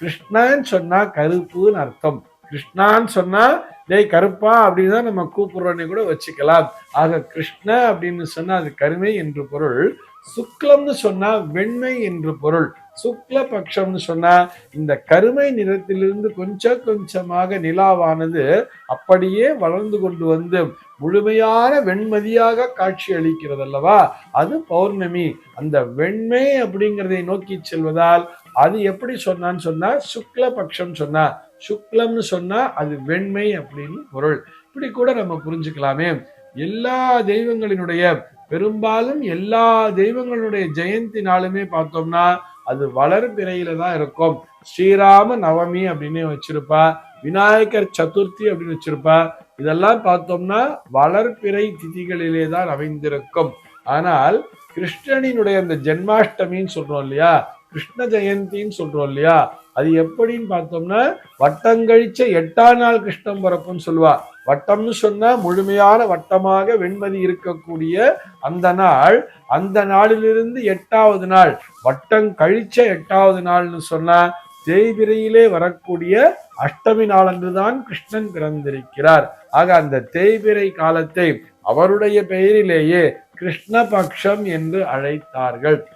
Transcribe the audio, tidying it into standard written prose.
கிருஷ்ணன்னு சொன்னா கருப்புன்னு அர்த்தம். கிருஷ்ணான்னு சொன்னா டேய் கருப்பா அப்படின்னு தான் நம்ம கூப்பிடுறோன்னே கூட வச்சுக்கலாம். ஆக கிருஷ்ண அப்படின்னு சொன்னா அது கருமை என்று பொருள். சுக்லம்னு சொன்னா வெண்மை என்று பொருள். சுக்ல பட்சம்னு சொன்னா இந்த கருமை நிறத்திலிருந்து கொஞ்சம் கொஞ்சமாக நிலாவானது அப்படியே வளர்ந்து கொண்டு வந்து முழுமையான வெண்மதியாக காட்சி அளிக்கிறது அல்லவா, அது பௌர்ணமி. அந்த வெண்மை அப்படிங்கிறதை நோக்கி செல்வதால் அது எப்படி சொன்னான்னு சொன்னா சுக்ல பட்சம் சொன்னா, சுக்லம்னு சொன்னா அது வெண்மை அப்படின்னு பொருள். இப்படி கூட நம்ம புரிஞ்சுக்கலாமே. எல்லா தெய்வங்களினுடைய பெரும்பாலும் எல்லா தெய்வங்களுடைய ஜெயந்தி நாளுமே பார்த்தோம்னா அது வளர்பிறையில தான் இருக்கும். ஸ்ரீராம நவமி அப்படின்னு வச்சிருப்பா, விநாயகர் சதுர்த்தி அப்படின்னு வச்சிருப்பா. இதெல்லாம் பார்த்தோம்னா வளர்பிறை திதிகளிலே தான் அமைந்திருக்கும். ஆனால் கிருஷ்ணனினுடைய அந்த ஜென்மாஷ்டமின்னு சொல்றோம் இல்லையா, கிருஷ்ண ஜெயந்தின்னு சொல்றோம் இல்லையா, அது எப்படின்னு பார்த்தோம்னா வட்டங்கழிச்ச 8ஆம் நாள் கிருஷ்ணம் பிறப்புன்னு சொல்லுவா. வட்டம்னு சொன்னா முழுமையான வட்டமாக வெண்மதி இருக்கக்கூடிய அந்த நாள். அந்த நாளிலிருந்து 8வது நாள் வட்டம் கழிச்ச 8வது நாள்னு சொன்னா தேய்பிரையிலே வரக்கூடிய அஷ்டமி நாளன்றுதான் கிருஷ்ணன் பிறந்திருக்கிறார். ஆக அந்த தேய்பிரை காலத்தை அவருடைய பெயரிலேயே கிருஷ்ணபக்ஷம் என்று அழைத்தார்கள்.